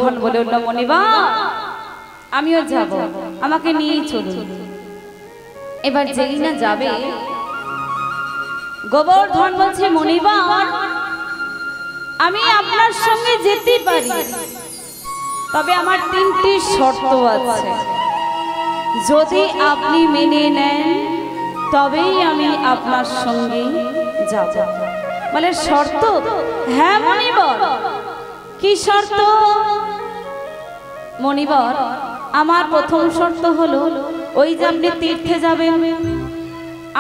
গোবর্ধন বলে উঠল, মনিবা আমিও যাব, আমাকে নিয়েই চলুন। এবার যেই না যাবে, গোবর্ধন বলছে, মনিবা আমি আপনার সঙ্গে যেতে পারি, তবে আমার 3টি শর্ত আছে। যদি আপনি মেনে নেন তবেই আমি আপনার সঙ্গে যাব। বলে শর্ত? হ্যাঁ মনিবর। কি শর্ত? মনিবর আমার প্রথম শর্ত হলো, ওই যে আপনি তীর্থে যাবেন,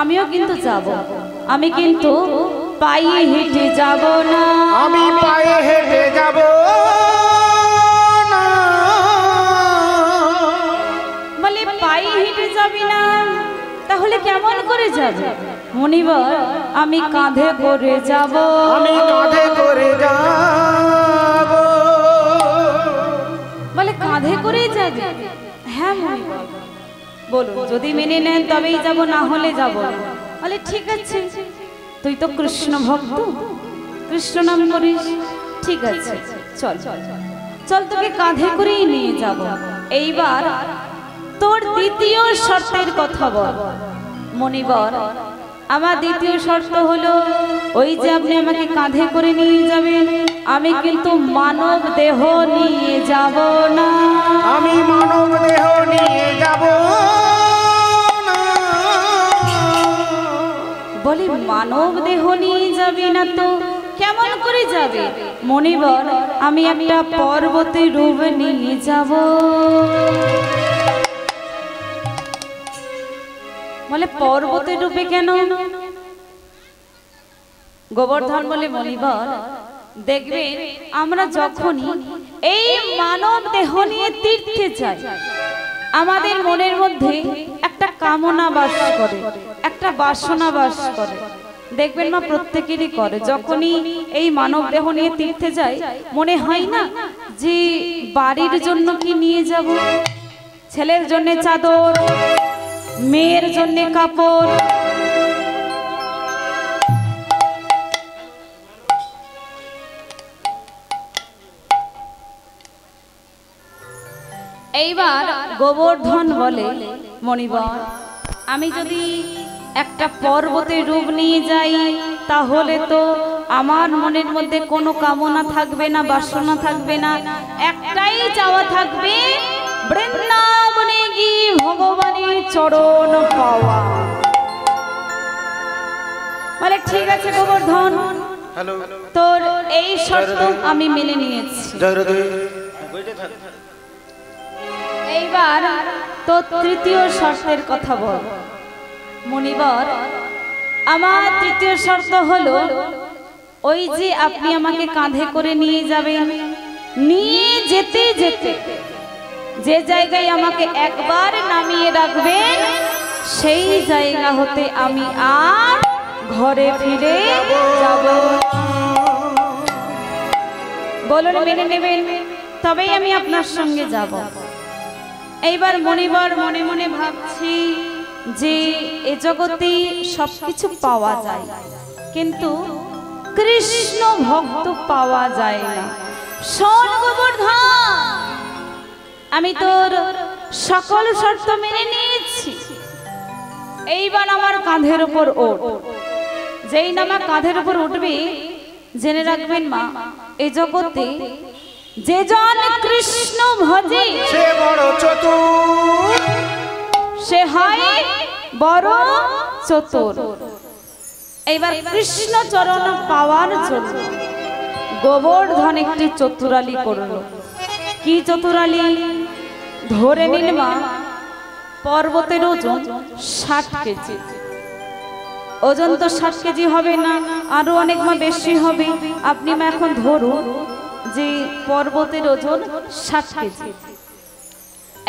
আমিও কিন্তু যাব, আমি কিন্তু পায়ে হেঁটে যাব না। আমি পায়ে হেঁটে যাব না। বলে পায়ে হেঁটে যাবি না, তাহলে কেমন করে যাবে? মনিবর আমি কাঁধে করে যাব। আমি কাঁধে করে যাব। বলে কাঁধে করে যাবে? হ্যাঁ মনিবর। বলুন যদি মেনে নেন তবেই যাব, না হলে যাব না। বলে ঠিক আছে, তুই তো কৃষ্ণ ভক্ত, কৃষ্ণ নাম করিস, ঠিক আছে চল চল, তোকে কাঁধে করেই নিয়ে যাব। এইবার তোর দ্বিতীয় শর্তের কথা বল। মনিবর আমার দ্বিতীয় শর্ত হলো, ওই যে আপনি আমাকে কাঁধে করে নিয়ে যাবেন, আমি কিন্তু মানব দেহ নিয়ে যাব না। আমি মানব দেহ নিয়ে যাব না। বলি মানব দেহ নিয়ে যাবি না তো কেমন করে যাবে? মনিবর আমি একটা পর্বতের রূপ নিয়ে যাব। বলে পর্বতের রূপে কেন? গোবর্ধন বলে, মনিবর দেখবেন আমরা যখনই এই মানব দেহ নিয়ে তীর্থে যাই, আমাদের মনের মধ্যে একটা কামনা বাস করে, একটা বাসনা বাস করে। দেখবেন মা প্রত্যেকেরই করে, যখনই এই মানব দেহ নিয়ে তীর্থে যায় মনে হয় না যে বাড়ির জন্য কি নিয়ে যাব, ছেলের জন্য চাদর, মেয়ের জন্য কাপড়, এইবার গোবর্ধন বলে, মনিবর আমি যদি একটা পর্বতের রূপ নিয়ে যাই তাহলে তো আমার মনের মধ্যে কোনো কামনা থাকবে না, বাসনা থাকবে না, একটাই চাওয়া থাকবে, বৃন্দাবনে গিয়ে ভগবানের চরণ পাওয়া। বলে ঠিক আছে গোবর্ধন, তোর এই শর্ত আমি মেনে নিয়েছি। এইবার তো তৃতীয় শর্তের কথা বল। মনিবর আমার তৃতীয় শর্ত হলো, ওই যে আপনি আমাকে কাঁধে করে নিয়ে যাবেন, নিয়ে যেতে যেতে যে জায়গায় আমাকে একবার নামিয়ে রাখবেন, সেই জায়গা হতে আমি আর ঘরে ফিরে যাব। বলুন মেনে নেবেন তবেই আমি আপনার সঙ্গে যাব। এইবার মনিবর মনে মনে ভাবছি যে এ জগতে সবকিছু পাওয়া যায়, কিন্তু কৃষ্ণ ভক্ত পাওয়া যায় না। শোন গোবর্ধন, আমি তোর সকল শর্ত মেনে নিয়েছি, এইবার আমার কাঁধের উপর ওঠ। যেই না আমার কাঁধের উপর উঠবে, জেনে রাখবেন মা, এই জগতে যে জন কৃষ্ণ ভজে সে বড় চতুর, সে হয় বড় চতুর। এইবার কৃষ্ণ চরণ পাওয়ার জন্য গোবর্ধন একটি চতুরালি করল। কি চতুরালি? ধরে নিন মা, পর্বতের ওজন 60 কেজি। ওজন তো 60 কেজি হবে না, আরো অনেক মা বেশি হবে। আপনি মা এখন ধরুন যে পর্বতের ওজন 60 কেজি।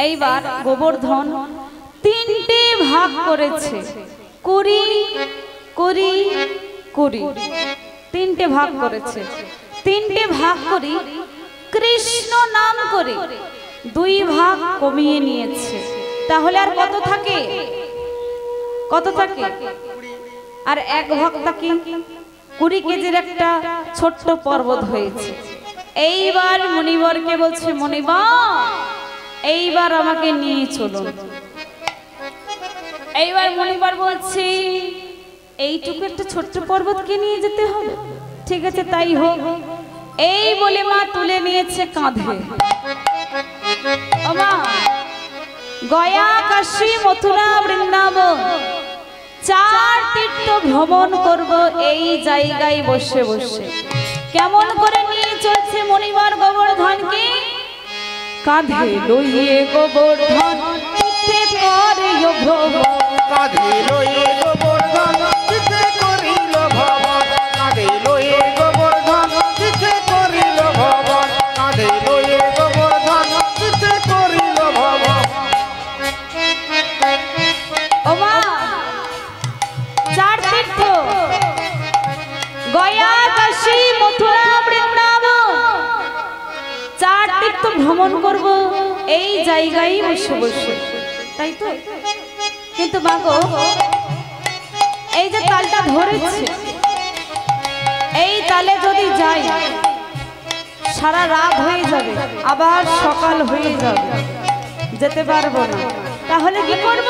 এইবার গোবর্ধন 3টে ভাগ করেছে, 20 3টে ভাগ করেছে। 3টে ভাগ করে কৃষ্ণ নাম করে 2 ভাগ কমিয়ে নিয়েছে। তাহলে আর কত থাকে? কত থাকে? আর 1 ভাগ থাকে 20 কেজির একটা ছোট্ট পর্বত হয়েছে। এইবার মুনিবরকে বলছে, মুনিবর এইবার আমাকে নিয়ে চলুন। এইবার মুনিবর বলছে, এইটুকু একটা ছোট্ট পর্বতকে নিয়ে যেতে হবে, ঠিক আছে তাই হোক। এই বলে মা তুলে নিয়েছে কাঁধে। ও মা, গয়া, কাশী, মথুরা, বৃন্দাবন 4 তীর্থ ভ্রমণ করব এই জায়গায় বসে বসে। কেমন করে নিয়ে চলছে মুনিবর গোবর্ধনকে? কাঁধে লইয়ে গোবর্ধন চিত্তে করে ভ্রমণ, কাঁধে লয়ে গোবর্ধন চিত্তে করিল ভ্রমণ, কাঁধে লয়ে গোবর্ধন চিত্তে করিল ভ্রমণ, কাঁধে লয়ে গোবর্ধন চিত্তে করিল ভ্রমণ। ও মা, 4 তীর্থ গয়া, কাশী, মথুরা, বৃন্দাবন 4 তীর্থ ভ্রমণ করব এই জায়গায় বসে বসে, তাই তো? কিন্তু মাগো, এই যে তালটা ধরেছে, এই তালে যদি যাই সারা রাত হয়ে যাবে, আবার সকাল হয়ে যাবে, যেতে পারবো না। তাহলে কি করব?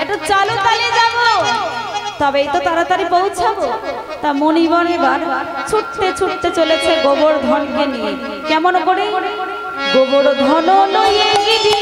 একটু চালু তালে যাব, তবেই তো তাড়াতাড়ি পৌঁছাবো। তা মুনিবর এবার ছুটতে ছুটতে চলেছে গোবর্ধনকে নিয়ে। কেমন করে? গোবর্ধন লয়ে গিরি,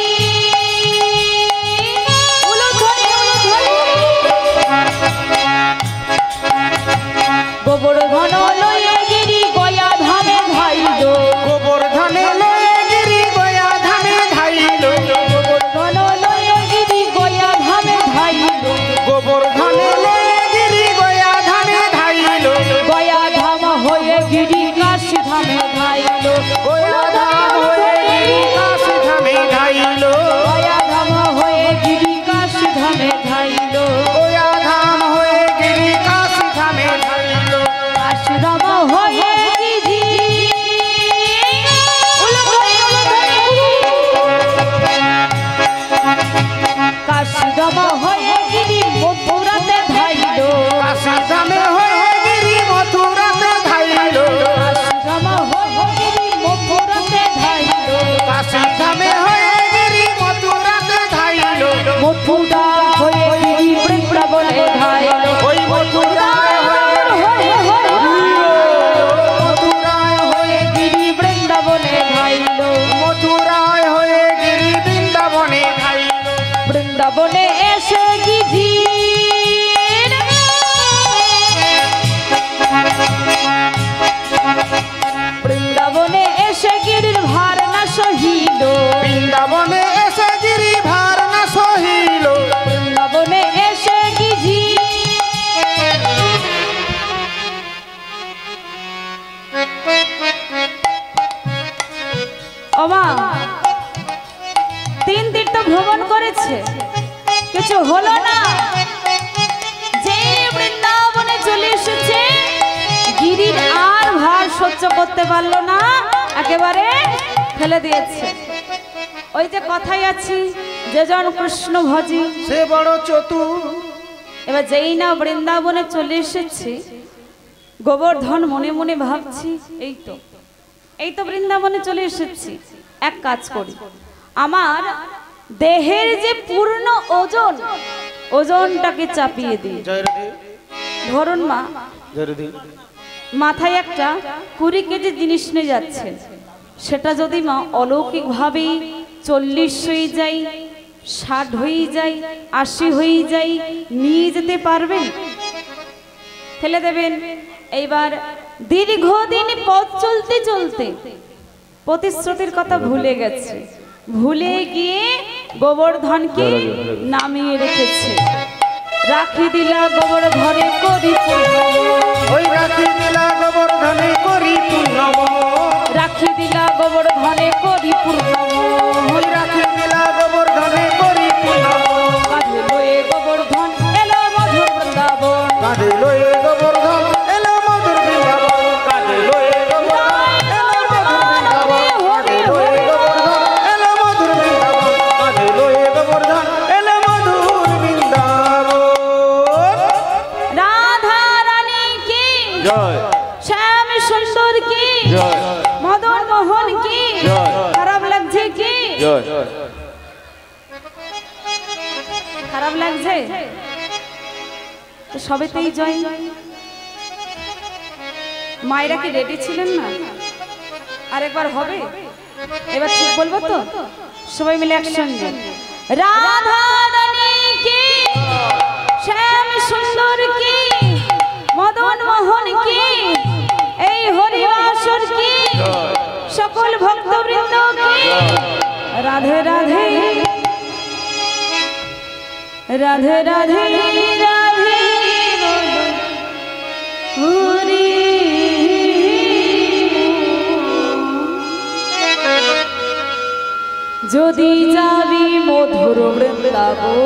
গোবর্ধন লয়ে গিরি গয়া ধামে ধাইল, গোবর্ধনে লয়ে গিরি গয়া ধামে ধাইল, গোবর্ধন লয়ে গিরি গয়া ধামে ধাইল, গোবর্ধনে লয়ে গিরি গয়া ধামে ধাইল, গয়া ধাম হয়ে গিরি কাশী ধামে ধাইল, গয়া ধাম হয়ে গিরি কাশী ধামে ধাইল, গয়া ধাম হয়ে গিরি কাশী ধামে ধাইল, গয়া ধাম হয়ে গিরি কাশী ধামে ধাইল, কাশী ধাম হয়ে গিরি কাশী ধাম হয়ে গিরি মথুরাতে ধাইল, কাশী ধামে হয়ে গিরি মথুরাতে ধাইল, কাশী ধাম হয়ে গিরি মথুরাতে ধাইল, কাশী ধামে হয়ে গিরি মথুরাতে ধাইল, মথুরা হয়ে গিরি বৃন্দাবনে ধাইল, ওই মথুরায় মথুরায় হয়ে গিরি বৃন্দাবনে ধাইল, মথুরায় হয়ে গিরি বৃন্দাবনে ধাইল, বৃন্দাবনে এসে গিরি বৃন্দাবনে এসে গিরির ভার না সহিল, বৃন্দাবনে এসে গিরি ভার না সহিল, বৃন্দাবনে এসে গিরি ওমা 3 তীর্থ ভ্রমণ করেছে, কিছু হলো না। যে বৃন্দাবনে চলে এসেছে, গিরির আর ভার সহ্য করতে পারলো না, একেবারে ফেলে দিয়েছে। ওই যে কথাই আছি, যেজন কৃষ্ণ ভজি সে বড় চতুর। এবার যেই না বৃন্দাবনে চলে এসেছে, গোবর্ধন মনে মনে ভাবছি, এই তো বৃন্দাবনে চলে এসেছি, এক কাজ করি, আমার দেহের যে পূর্ণ ওজন, ওজনটাকে চাপিয়ে দিই। ধরুন মা, মাথায় একটা 20 কেজি জিনিস নিয়ে যাচ্ছে, সেটা যদি মা অলৌকিক ভাবেই 40 হয়ে যায়, 60 হয়ে যায়, 80 হয়ে যায়, নিয়ে যেতে পারবেন? ফেলে দেবেন? এইবার দীর্ঘদিন পথ চলতে চলতে প্রতিশ্রুতির কথা ভুলে গেছে, ভুলে গিয়ে গোবর্ধনকে নামিয়ে রেখেছে। রাখি দিলা গোবর্ধনে করি পূর্ণম, ওই রাখি দিলা গোবর্ধনে করি পূর্ণম, রাখি দিলা গোবর্ধনে করি পূর্ণম, ওই রাখি দিলা গোবর্ধনে করি পূর্ণম, কাঁধে লয়ে গোবর্ধন এলো মধুর বৃন্দাবন, কাঁধে লয়ে গোবর্ধন এলো মধুর বৃন্দাবন, কাঁধে লয়ে গোবর্ধন এলো মধুর বৃন্দাবন, কাঁধে লয়ে গোবর্ধন এলো মধুর বৃন্দাবন। রাধা রানী কি জয়। শ্যাম সুন্দর কি, জয় মদন মোহন কি, জয় খারাপ লাগছে কি, জয় খারাপ লাগছে তো সবেতেই জয়। মায়েরা কি রেডি ছিলেন না? আরেকবার হবে, এবার ঠিক বলবো তো, সবাই মিলে একসঙ্গে। রাধা রানী কি, শ্যাম সুন্দর কি, মদন মোহন কি, এই হরিবাসর কি, সকল ভক্তবৃন্দ কি, রাধে রাধে রাধে রাধে রাধে হরি। যদি যাবি মধুর বৃন্দাবন,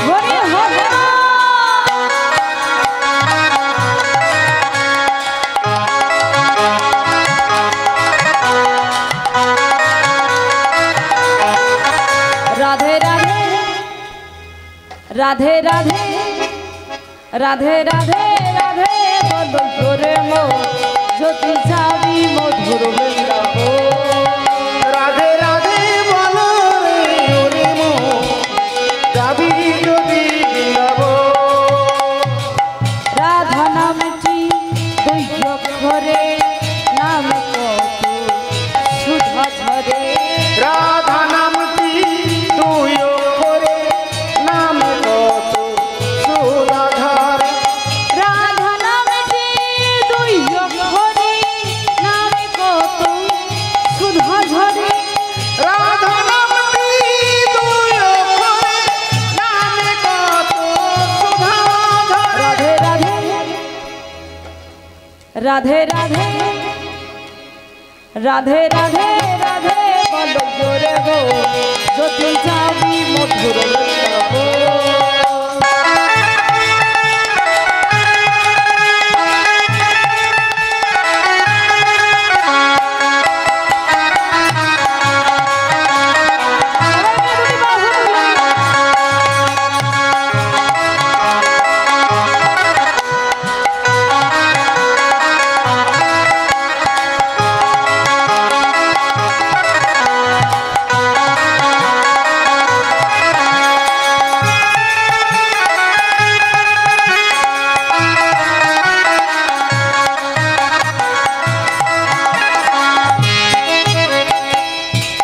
হরি হরি রাধে রাধে রাধে রাধে রাধে রাধে রাধে বলো তোরে মো, যদি যাবি মধুর বৃন্দাবন। রাধে রাধে বলো রে ওরে মো, যাবি যদি বৃন্দাবন। রাধা নামটি দুই অক্ষরে, নাম কত সুধা ঝরে। রাধা নামটি দুই অক্ষরে, নাম কত সুধাধার। রাধা নামটি দুই অক্ষরে, নাম কত সুধা ঝরে। রাধা নামটি দুই অক্ষরে, নাম কত সুধাধার। রাধে রাধে রাধে রাধে রাধে রাধে রাধে বলো জোরে গো, যদি যাবি মধুর বৃন্দাবন।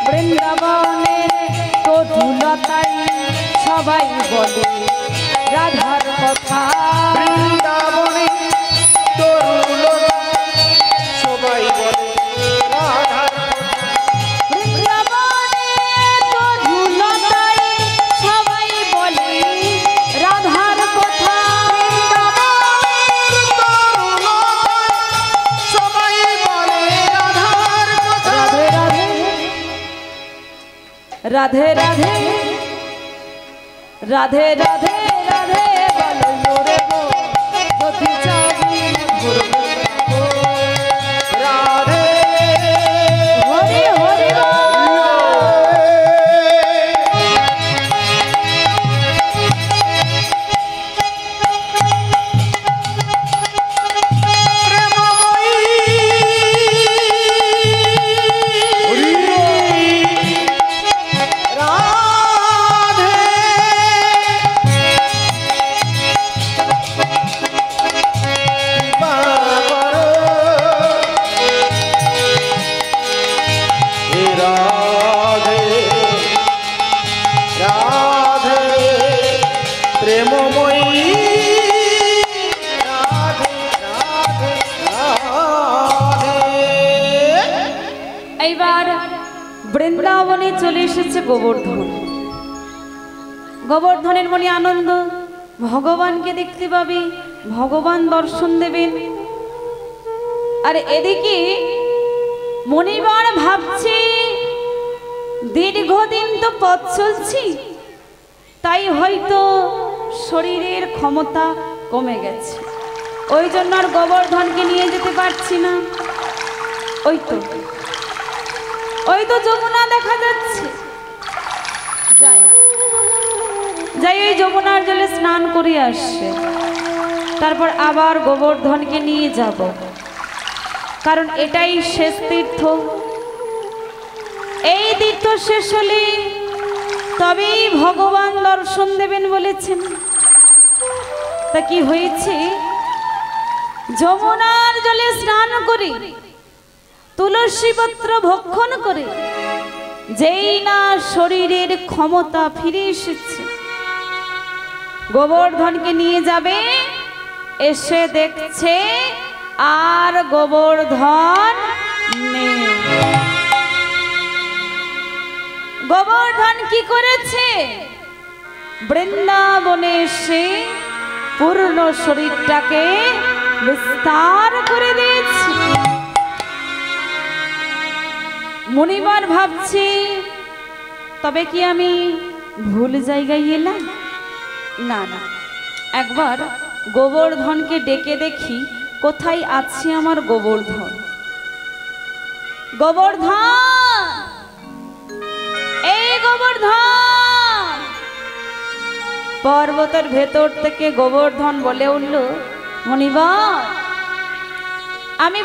বৃন্দাবনের তরুলতাই সবাই বলে রাধার কথা। বৃন্দাবনে তরুলতা সবাই বলে রাধার কথা। বৃন্দাবনের তরুলতাই সবাই বলে রাধার কথা। সবাই বলে রাধার কথা। রাধে রাধে রাধে রাধে রাধে বলো জোরে গো, যদি যাবি মধুর বৃন্দাবন। রাধে হরি হরি এইবার বৃন্দাবনে চলে এসেছে গোবর্ধন। গোবর্ধনের মনে আনন্দ, ভগবানকে দেখতে পাবে, ভগবান দর্শন দেবেন। আর এদিকে মনিবার ভাবছি দীর্ঘদিন তো পথ চলছি, তাই হয়তো শরীরের ক্ষমতা কমে গেছে, ওই জন্য আর গোবর্ধনকে নিয়ে যেতে পারছি না। ওই তো যমুনা দেখা যাচ্ছে, যাই। যাই ওই যমুনার জলে স্নান করে আসছে, তারপর আবার গোবর্ধনকে নিয়ে যাব, কারণ এটাই শেষ তীর্থ। এই তীর্থ শেষ হলে তবেই ভগবান দর্শন দেবেন বলেছেন। তা কি হয়েছে, যমুনার জলে স্নান করে তুলসী পত্র ভক্ষণ করে যেই না শরীরের ক্ষমতা ফিরে এসেছে, গোবর্ধনকে নিয়ে যাবে, এসে দেখছে আর গোবর্ধন নেই। গোবর্ধন কি করেছে, বৃন্দাবনে এসে পূর্ণ শরীরটাকে বিস্তার করে দিয়েছে। মুনিবার ভাবছি, তবে কি আমি ভুল জায়গায় এলাম? না না, একবার গোবর্ধনকে ডেকে দেখি কোথায় আছে আমার গোবর্ধন। গোবর্ধন, এই গোবর্ধন। পর্বতের ভেতর থেকে গোবর্ধন বলে উঠল, মুনিবার, আমি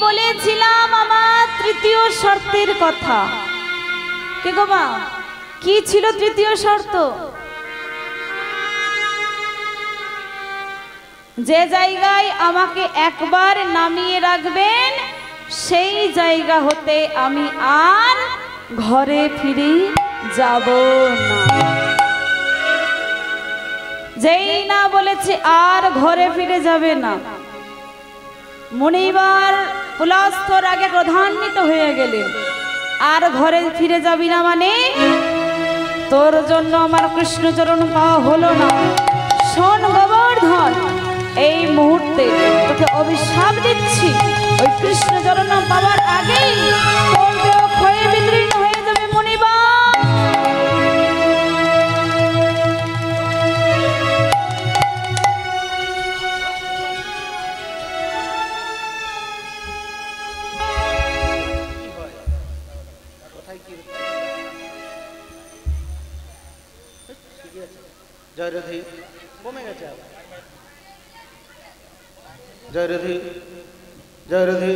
বলেছিলাম আমার তৃতীয় শর্তের কথা। কে গো মা, কি ছিল তৃতীয় শর্ত? যে জায়গায় আমাকে একবার নামিয়ে রাখবেন সেই জায়গা হতে আমি আর ঘরে ফিরে যাব না। যেই না বলেছে আর ঘরে ফিরে যাবে না, মুনিবার পুলস্থর আগে ক্রধান্বিত হয়ে গেলেন। আর ঘরে ফিরে যাবি না মানে তোর জন্য আমার কৃষ্ণচরণ পাওয়া হলো না। শোন গোবর্ধন, এই মুহূর্তে তোকে অভিশাপ দিচ্ছি, ওই কৃষ্ণচরণ পাওয়ার আগেই তোর দেহ ক্ষয়ে বিদীর্ণ হয়ে যাবে। মুনিবার, জয়রথী কমে গেছে, জয়রথী জয়রথী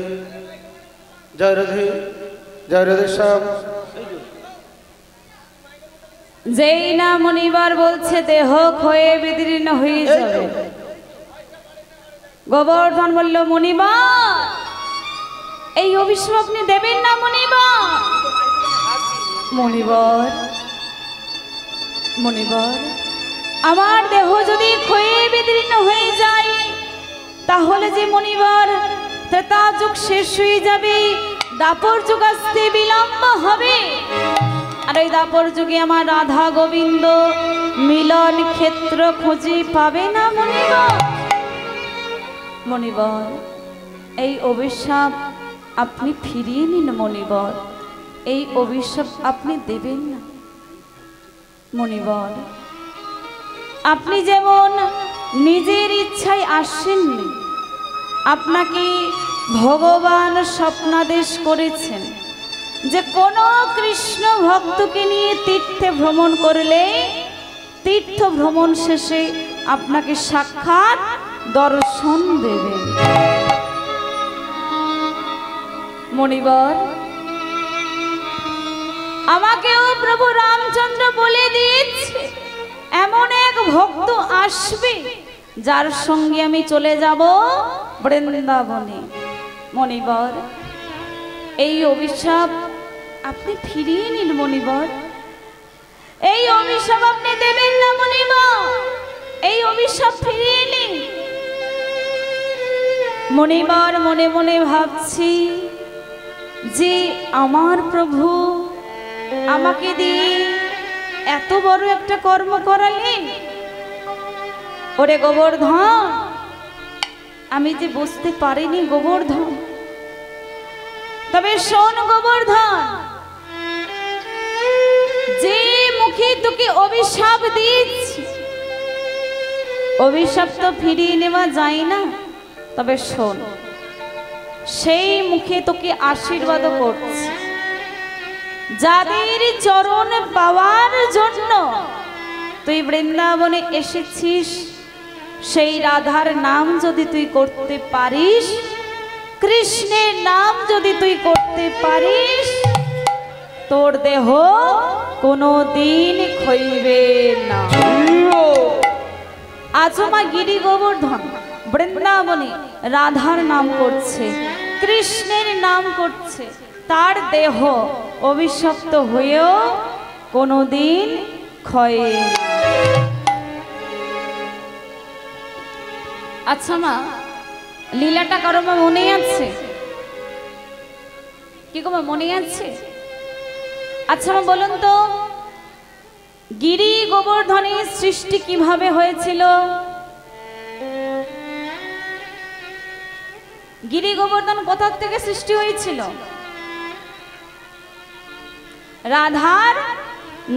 জয়রথী জয়রথী সব। যেই না মুনিবার বলছে দেহ ক্ষয়ে বিদীর্ণ হয়ে যাবে, গোবর্ধন বলল, মুনিবার, এই অভিশাপ আপনি দেবেন না। মুনিবার, মুনিবার, মুনিবার, আমার দেহ যদি ক্ষয়ে বিদীর্ণ হয়ে যায় তাহলে যে মুনিবার ত্রেতা যুগ শেষ হয়ে যাবে, দাপর যুগ আসতে বিলম্ব হবে। আর ওই দাপর যুগে আমার রাধা গোবিন্দ মিলন ক্ষেত্র খুঁজে পাবে না। মুনিবার, মুনিবার, এই অভিশাপ আপনি ফিরিয়ে নিন। মুনিবার, এই অভিশাপ আপনি দেবেন না। মুনিবার, আপনি যেমন নিজের ইচ্ছায় আসেননি, আপনাকে ভগবান স্বপ্নাদেশ করেছেন যে কোনো কৃষ্ণ ভক্তকে নিয়ে তীর্থে ভ্রমণ করলে তীর্থ ভ্রমণ শেষে আপনাকে সাক্ষাৎ দর্শন দেবেন। মুনিবার, আমাকেও প্রভু রামচন্দ্র বলে দিয়েছে এমন এক ভক্ত আসবে যার সঙ্গে আমি চলে যাব বৃন্দাবনে। মুনিবার, এই অভিশাপ আপনি ফিরিয়ে নিন। মুনিবার, এই অভিশাপ আপনি দেবেন না। মুনিবার, এই অভিশাপ ফিরিয়ে নিন। মুনিবার মনে মনে ভাবছি যে আমার প্রভু আমাকে দিয়ে এত বড় একটা কর্ম করালেন। ওরে গোবর্ধন, আমি যে বুঝতে পারিনি গোবর্ধন, তবে শোন গোবর্ধন, যে মুখে তোকে অভিশাপ দিয়েছি, অভিশাপ তো ফিরিয়ে নেওয়া যায় না। তবে শোন, সেই মুখে তোকে আশীর্বাদ করছি। যাদের চরণ পাওয়ার জন্য তুই বৃন্দাবনে এসেছিস, সেই রাধার নাম যদি তুই করতে পারিস, কৃষ্ণের নাম যদি তুই করতে পারিস, তোর দেহ কোনো দিন ক্ষইবে না। আজ মা গিরি গোবর্ধন বৃন্দাবনে রাধার নাম করছে, কৃষ্ণের নাম করছে, তার দেহ অভিশপ্ত হয়েও কোনোদিন ক্ষয় না। আচ্ছা মা, লীলাটা কারো মা মনে আছে? কি গো মা, মনে আছে? আচ্ছা মা বলুন তো, গিরি গোবর্ধনের সৃষ্টি কিভাবে হয়েছিল? গিরি গোবর্ধন কোথা থেকে সৃষ্টি হয়েছিল? রাধার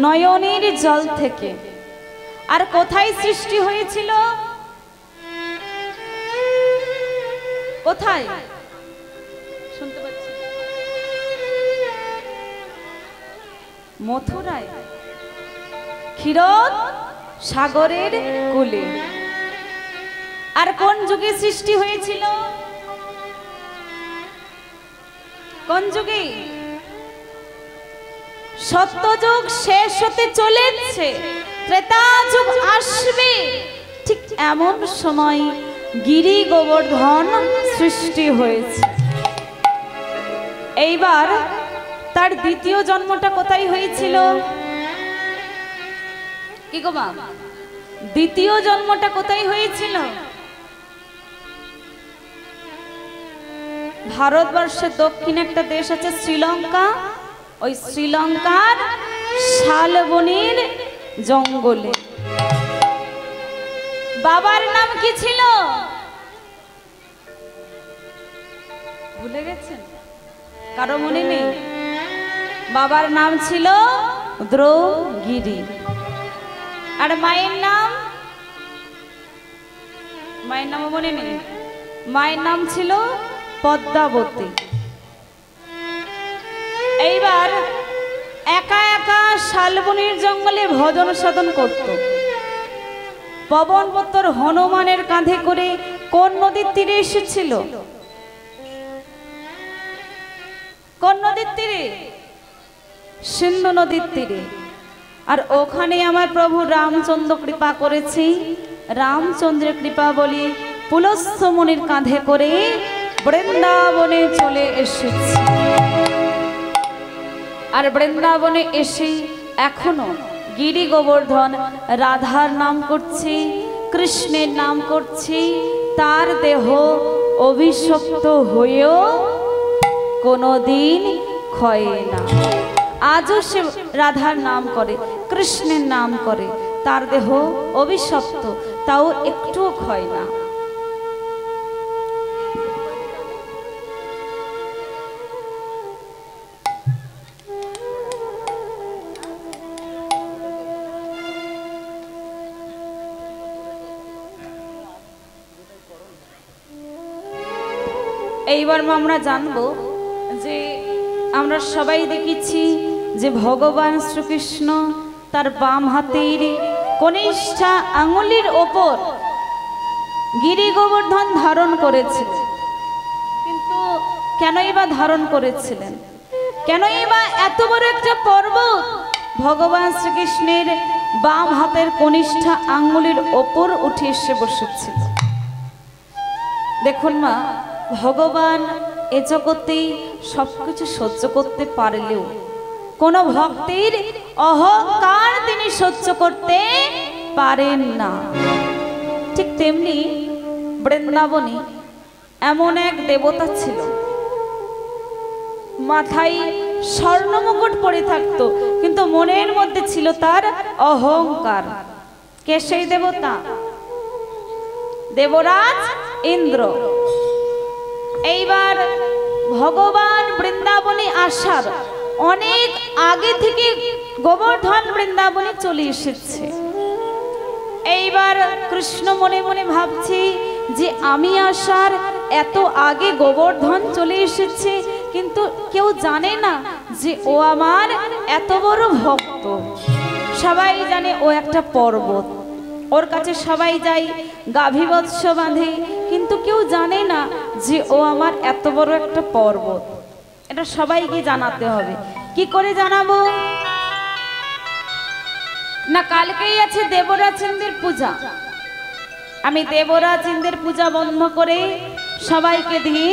নয়নের জল থেকে। আর কোথায় সৃষ্টি হয়েছিল? কোথায় শুনতে পাচ্ছি? মথুরায়, ক্ষীরোদ সাগরের কূলে। আর কোন যুগে সৃষ্টি হয়েছিল? কোন যুগে? সত্যযুগ শেষ হতে চলেছে, ত্রেতা যুগ আসবে, ঠিক এমন সময় গিরি গোবর্ধন সৃষ্টি হয়েছে। এইবার তার দ্বিতীয় জন্মটা কোথায় হয়েছিল? কি গো মা, দ্বিতীয় জন্মটা কোথায় হয়েছিল? ভারতবর্ষের দক্ষিণে একটা দেশ আছে শ্রীলঙ্কা, ওই শ্রীলঙ্কার শালবনির জঙ্গলে। বাবার নাম কি ছিল? ভুলে গেছেন? কারো মনে নেই? বাবার নাম ছিল দ্রৌগিরি। আর মায়ের নাম? মায়ের নাম মনে নেই? মায়ের নাম ছিল পদ্মাবতী। এইবার একা একা শালবনির জঙ্গলে ভজন সাধন করত। পবনপুত্র হনুমানের কাঁধে করে কোন নদীর তীরে এসেছিল? কোন নদীর তীরে? সিন্ধু নদীর তীরে। আর ওখানে আমার প্রভু রামচন্দ্র কৃপা করেছি। রামচন্দ্রের কৃপা বলি পুলস্ত্য মুনির কাঁধে করে বৃন্দাবনে চলে এসেছি। আর বৃন্দাবনে এসে এখনো গিরি গোবর্ধন রাধার নাম করছি, কৃষ্ণের নাম করছি, তার দেহ অভিশপ্ত হয়েও কোনোদিন ক্ষয় না। আজও সে রাধার নাম করে, কৃষ্ণের নাম করে, তার দেহ অভিশপ্ত, তাও একটুও ক্ষয় না। এইবার আমরা জানবো যে আমরা সবাই দেখেছি যে ভগবান শ্রীকৃষ্ণ তার বাম হাতের কনিষ্ঠা আঙুলের ওপর গিরি গোবর্ধন ধারণ করেছিলেন। কিন্তু কেনই বা ধারণ করেছিলেন? কেনই বা এত বড় একটা পর্বত ভগবান শ্রীকৃষ্ণের বাম হাতের কনিষ্ঠা আঙুলের ওপর উঠে এসে বসেছিল? দেখুন মা, ভগবান এ জগতে সবকিছু সহ্য করতে পারলেও কোন ভক্তের অহংকার তিনি সহ্য করতে পারেন না। ঠিক তেমনি বৃন্দাবনে এমন এক দেবতা ছিল, মাথায় স্বর্ণ মুকুট পরে থাকতো, কিন্তু মনের মধ্যে ছিল তার অহংকার। কে সেই দেবতা? দেবরাজ ইন্দ্র। এইবার ভগবান বৃন্দাবনে আসার অনেক আগে থেকে গোবর্ধন বৃন্দাবনে চলে এসেছে। এইবার কৃষ্ণ মনে মনে ভাবছি যে আমি আসার এত আগে গোবর্ধন চলে এসেছে, কিন্তু কেউ জানে না যে ও আমার এত বড় ভক্ত। সবাই জানে ও একটা পর্বত, ওর কাছে সবাই যায়, গাভী বৎস বাঁধে, কিন্তু কেউ জানে না যে ও আমার এত বড় একটা পর্বত। এটা সবাইকে জানাতে হবে। কি করে জানাবো? না, কালকেই আছে দেবরাজেন্দ্রের পূজা। আমি দেবরাজেন্দ্রের পূজা বন্ধ করে সবাইকে দিয়ে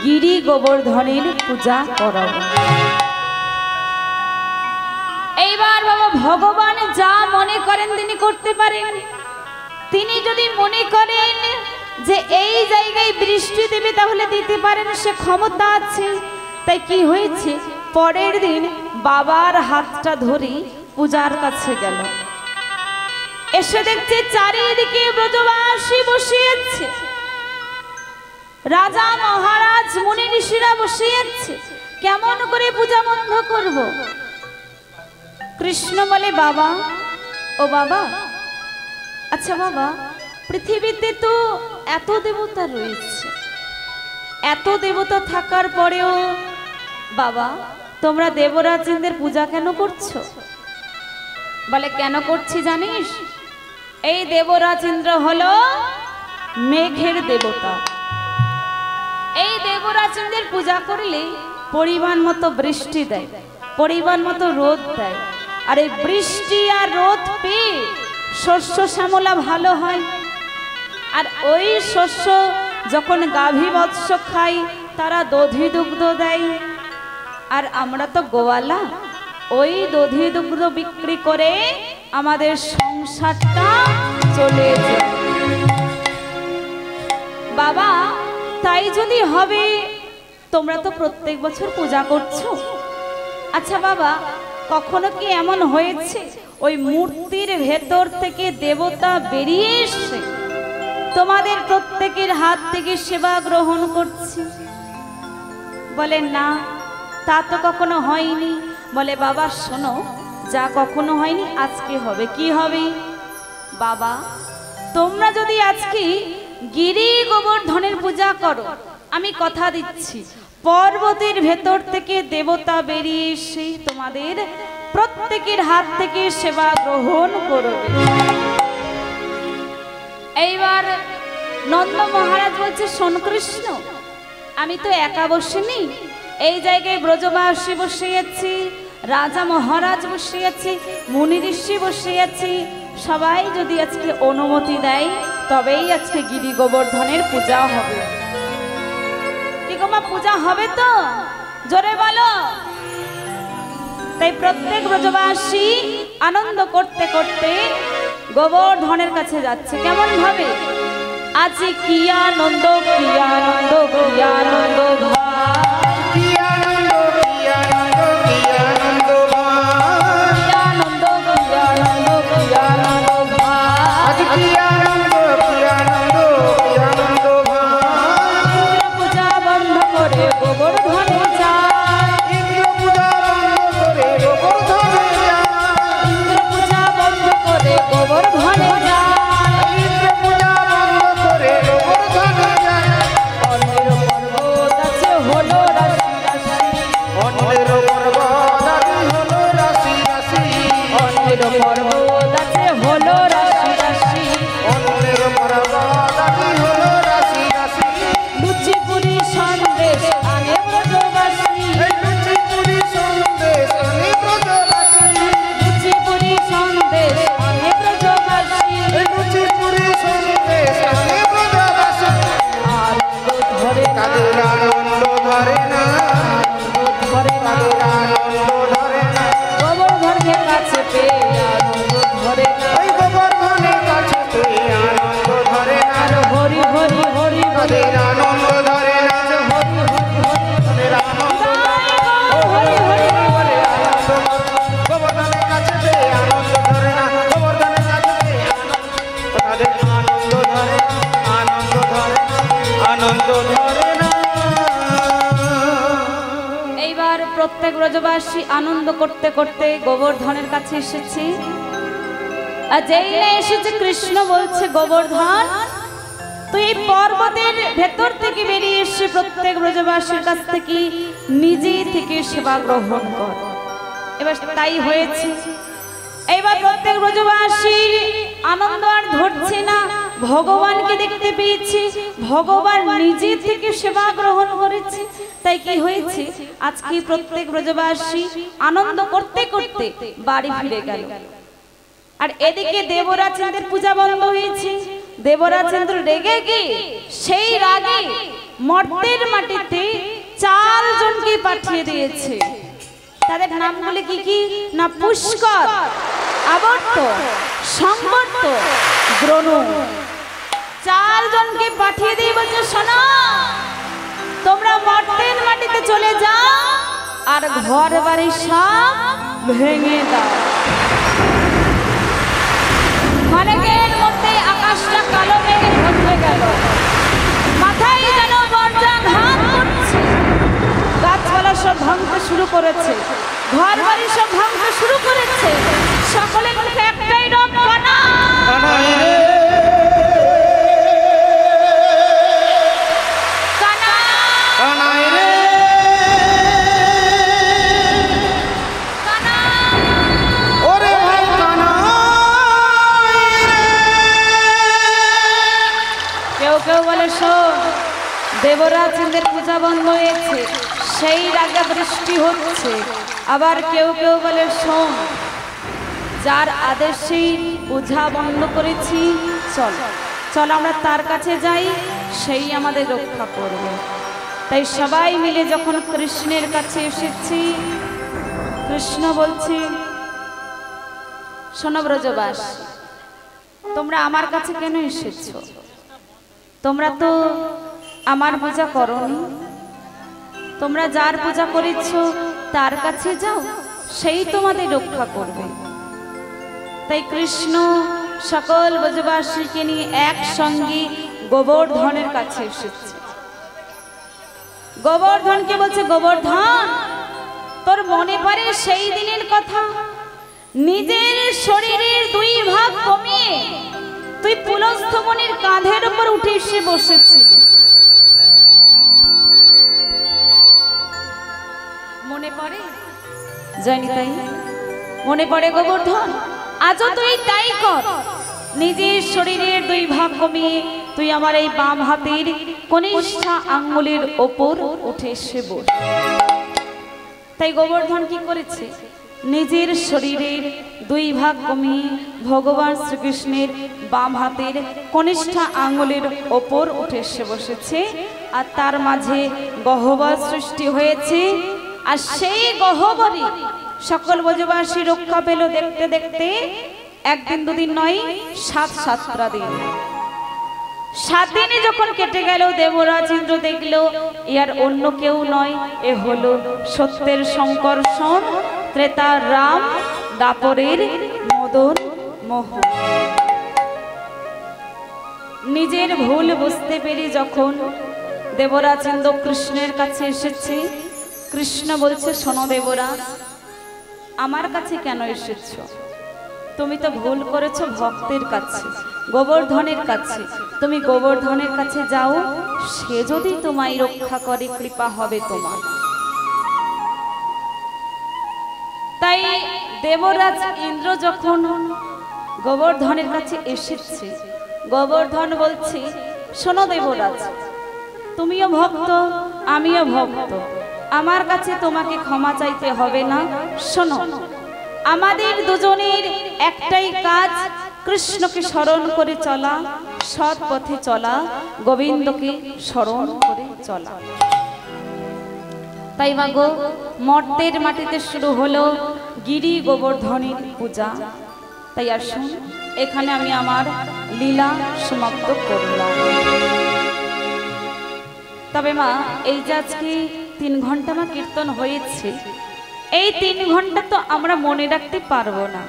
গিরি গোবর্ধনের পূজা করাবো। এইবার বাবা ভগবান যা মনে করেন তিনি করতে পারেন। তিনি যদি মনে করেন যে এই জায়গায় বৃষ্টি দেবে তাহলে দিতে পারেন, সে ক্ষমতা আছে। তাই কি হয়েছে, পরের দিন বাবার হাতটা ধরে পূজার কাছে গেল, এসে দেখছে চারিদিকে ব্রজবাসী বসে আছে, রাজা মহারাজ মুনি ঋষিরা বসে আছে। কেমন করে পূজা বন্ধ করব? কৃষ্ণ বলে, বাবা, ও বাবা, আচ্ছা বাবা, পৃথিবীতে তো এত দেবতা রয়েছে, এত দেবতা থাকার পরেও বাবা তোমরা দেবরাজেন্দ্রের পূজা কেন করছো? বলে, কেন করছি জানিস? এই দেবরাজেন্দ্র হলো মেঘের দেবতা। এই দেবরাজেন্দ্রের পূজা করলে পরিমাণ মতো বৃষ্টি দেয়, পরিমাণ মতো রোদ দেয়। আর এই বৃষ্টি আর রোদ পেয়ে শস্য শ্যামলা ভালো হয়। আর ওই শস্য যখন গাভী বৎস খাই তারা দধি দুগ্ধ দেয়। আর আমরা তো গোয়ালা, ওই দধি দুগ্ধ বিক্রি করে আমাদের সংসারটা চলে যায়। বাবা, তাই যদি হবে, তোমরা তো প্রত্যেক বছর পূজা করছো, আচ্ছা বাবা, কখনো কি এমন হয়েছে ওই মূর্তির ভেতর থেকে দেবতা বেরিয়ে এসে তোমাদের প্রত্যেকের হাত থেকে সেবা গ্রহণ করছে? বলে, না, তা তো কখনো হয়নি। বলে, বাবা শোনো, যা কখনো হয়নি আজকে হবে। কি হবে? বাবা, তোমরা যদি আজকে গিরি গোবর্ধনের পূজা করো, আমি কথা দিচ্ছি পর্বতের ভেতর থেকে দেবতা বেরিয়ে এসে তোমাদের প্রত্যেকের হাত থেকে সেবা গ্রহণ করবে। এইবার নন্দ মহারাজ বলছে, শোন কৃষ্ণ, আমি তো একা বসিনি, এই জায়গায় ব্রজবাসী বসে আছি, রাজা মহারাজ বসে আছে, মুনি ঋষি বসে আছে। সবাই যদি আজকে অনুমতি দেয় তবেই আজকে গিরি গোবর্ধনের পূজা হবে। কি গো মা, পূজা হবে তো? জোরে বলো। তাই প্রত্যেক ব্রজবাসী আনন্দ করতে করতে গোবর্ধনের কাছে যাচ্ছে। কেমন ভাবে? আজ কি আনন্দ, কি আনন্দ, কি আনন্দ ভাই, কি আনন্দ, কি আনন্দ, কি আনন্দ ভাই, কি আনন্দ, কি আনন্দ, কি আনন্দ ভাই, আজ কি আনন্দ, কি আনন্দ, কি আনন্দ ভাই। ইন্দ্র পূজা বন্ধ করে গোবর্ধনে যায়, ইন্দ্র পূজা বন্ধ করে গোবর্ধনে যায়, ইন্দ্র পূজা বন্ধ করে গোবর্ধনে যায়, ইন্দ্র পূজা বন্ধ করে গোবর্ধনে যায়। অন্যের পর্বত আছে হলো রাশি রাশি, অন্যের পর্বত আছে হলো রাশি রাশি, অন্যের পর্বত আছে হলো রাশি রাশি, অন্যের পর্বত আছে হলো রাশি রাশি। লুচি পুরি সন্দেশ আনে ব্রজবাসী, লুচি পুরি সন্দেশ আনে ব্রজবাসী, লুচি পুরি সন্দেশ আনে ব্রজবাসী, লুচি পুরি সন্দেশ আনে ব্রজবাসী। আনন্দ ধরে কাদের আনন্দ ধরে না, আনন্দ ধরে কাদের আনন্দ ধরে না, গোবর্ধনের কাছে পেয়ে আনন্দ ধরে না, ওই গোবর্ধনের কাছে পেয়ে আনন্দ ধরে না। আর হরি হরি হরি কাদের আনন্দ ধরে না, হরি হরি হরি কাদের আনন্দ ধরে না, হরি হরি হরি আনন্দ গোবর্ধনের কাছে পেয়ে আনন্দ ধরে না, গোবর্ধনের কাছে পেয়ে আনন্দ, কাদের আনন্দ ধরে না, আনন্দ ধরে না, আনন্দ ধরে না। এইবার প্রত্যেক ব্রজবাসী আনন্দ করতে করতে গোবর্ধনের কাছে এসেছে। আর যেই না এসেছে, কৃষ্ণ বলছে, গোবর্ধন, তুই এই পর্বতের ভেতর থেকে বেরিয়ে এসে প্রত্যেক ব্রজবাসীর কাছ থেকে নিজে থেকে সেবা গ্রহণ কর। এবার তাই হয়েছে। এবার প্রত্যেক ব্রজবাসীর আনন্দ আর ধরছে না, ভগবানকে দেখতে পেয়েছে, ভগবান নিজে থেকে সেবা গ্রহণ করেছে। তাই কি হয়েছে, আজকে প্রত্যেক ব্রজবাসী আনন্দ করতে করতে বাড়ি ফিরে গেল। আর এদিকে দেবরাজেন্দ্রের পূজা বন্ধ হয়েছে। দেবরাজেন্দ্র রেগে গিয়ে সেই রাগে মর্তের মাটিতে 4 জনকে পাঠিয়ে দিয়েছে। তাদের নামগুলি কি কি না, পুষ্কর, আবর্ত, সংবর্ত, দ্রোণু। 4 জনকে পাঠিয়ে দিয়ে বলছে, শোনো, তোমরা মর্তের মাটিতে চলে যাও আর ঘর বাড়ি সব ভেঙে দাও। অনেকের মধ্যে আকাশটা কালো মেঘে ঢেকে গেল, মাথায় যেন বজ্রাঘাত করছে, গাছপালা সব ভাঙতে শুরু করেছে, ঘর বাড়ি সব ভাঙতে শুরু করেছে। সকলে মুখে একটাই রব, কানা কানাই রে, কানা কানাই রে, কানা। ওরে ভাই কানাই রে। কেউ কেউ বলে, শোন, দেবরাজেন্দ্রের পূজা বন্ধ হয়েছে, সেই রাগে বৃষ্টি হচ্ছে। আবার কেউ কেউ বলে, শোন, যার আদেশেই পূজা বন্ধ করেছি, চল চল আমরা তার কাছে যাই, সেই আমাদের রক্ষা করবে। তাই সবাই মিলে যখন কৃষ্ণের কাছে এসেছি, কৃষ্ণ বলছে, শোনো ব্রজবাস, তোমরা আমার কাছে কেন এসেছো? তোমরা তো আমার পূজা করোনি, তোমরা যার পূজা করেছ তার কাছে যাও, সেই তোমাদের রক্ষা করবে। তাই কৃষ্ণ সকল ব্রজবাসীকে নিয়ে একসঙ্গে গোবর্ধনের কাছে এসেছে। গোবর্ধনকে বলছে, গোবর্ধন, তোর মনে পড়ে সেই দিনের কথা, নিজের শরীরের 2 ভাগ কমিয়ে তুই পুলস্থ মুনির কাঁধের উপর উঠে এসে বসেছিলি, মনে পড়ে? জানি তাই মনে পড়ে গোবর্ধন? আজও তুই তাই কর, নিজের শরীরের 2 ভাগ কমিয়ে তুই আমার এই বাম হাতের কনিষ্ঠা আঙ্গুলের ওপর উঠে এসে বস। তাই গোবর্ধন কি করেছে, নিজের শরীরের 2 ভাগ কমিয়ে ভগবান শ্রীকৃষ্ণের বাম হাতের কনিষ্ঠা আঙ্গুলের ওপর উঠে এসে বসেছে। আর তার মাঝে গহ্বর সৃষ্টি হয়েছে। আর সেই গহ্বরে সকল ব্রজবাসী রক্ষা পেল দেখতে দেখতে। 1 দিন 2 দিন নয়, 7 দিন। 7 দিনে যখন কেটে গেল, দেবরাজেন্দ্র দেখলো ইয়ার অন্য কেউ নয়, এ হলো সত্যের সংকর্ষণ, ত্রেতার রাম, দাপরের মদন মোহন। নিজের ভুল বুঝতে পেরে যখন দেবরাজেন্দ্র কৃষ্ণের কাছে এসেছে, কৃষ্ণ বলছে, শোনো দেবরাজ, আমার কাছে কেন এসেছো? তুমি তো ভুল করেছো ভক্তের কাছে, গোবর্ধনের কাছে। তুমি গোবর্ধনের কাছে যাও, সে যদি তোমায় রক্ষা করে, কৃপা হবে তোমার। তাই দেবরাজ ইন্দ্র যখন গোবর্ধনের কাছে এসেছে, গোবর্ধন বলছে, শোনো দেবরাজ, তুমিও ভক্ত, আমিও ভক্ত, আমার কাছে তোমাকে ক্ষমা চাইতে হবে না। শোনো, আমাদের দুজনের একটাই কাজ, কৃষ্ণকে স্মরণ করে চলা, সৎ পথে চলা, গোবিন্দকে স্মরণ করে চলা। তাই মাগো, মর্তের মাটিতে শুরু হলো গিরি গোবর্ধনের পূজা। তাই আসুন, এখানে আমি আমার লীলা সমাপ্ত করলাম। তবে মা, এই যে আজকে 3 ঘন্টা মা কীর্তন হয়েছে, এই 3 ঘন্টা তো আমরা মনে রাখতে পারবো না,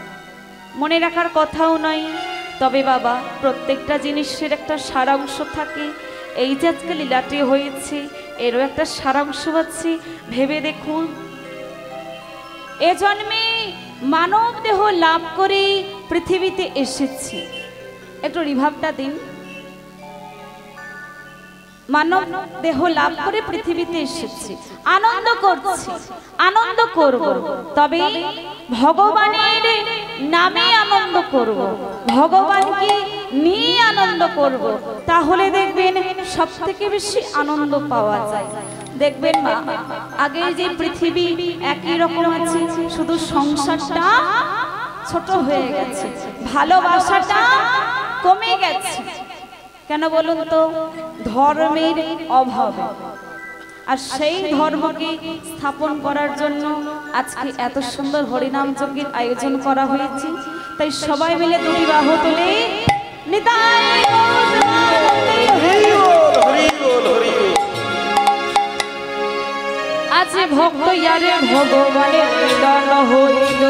মনে রাখার কথাও নয়। তবে বাবা, প্রত্যেকটা জিনিসের একটা সারাংশ থাকে। এই যে আজকে লীলাটি হয়েছে, এরও একটা সারাংশ আছে, ভেবে দেখুন। এ জন্মে মানব দেহ লাভ করে পৃথিবীতে এসেছি। একটু রিভাবটা দিন। মানব দেহ লাভ করে পৃথিবীতে এসেছি, আনন্দ করছি, আনন্দ করব, তবে ভগবানের নামে আনন্দ করব, ভগবানকে নিয়ে আনন্দ করব, তাহলে দেখবেন সব থেকে বেশি আনন্দ পাওয়া যায়। দেখবেন মা, আগে যে পৃথিবী একই রকম আছে, শুধু সংসারটা ছোট হয়ে গেছে, ভালোবাসাটা কমে গেছে। কেন বলুন তো? ধর্মের অভাবে। আর সেই ধর্মকে স্থাপন করার জন্য আজকে এত সুন্দর হরিনাম যজ্ঞের আয়োজন করা হয়েছে। তাই সবাই মিলে দুটি বাহু তুলে নিতাই আজ ভক্ত ইয়ারে ভগবানের মিলন হইল।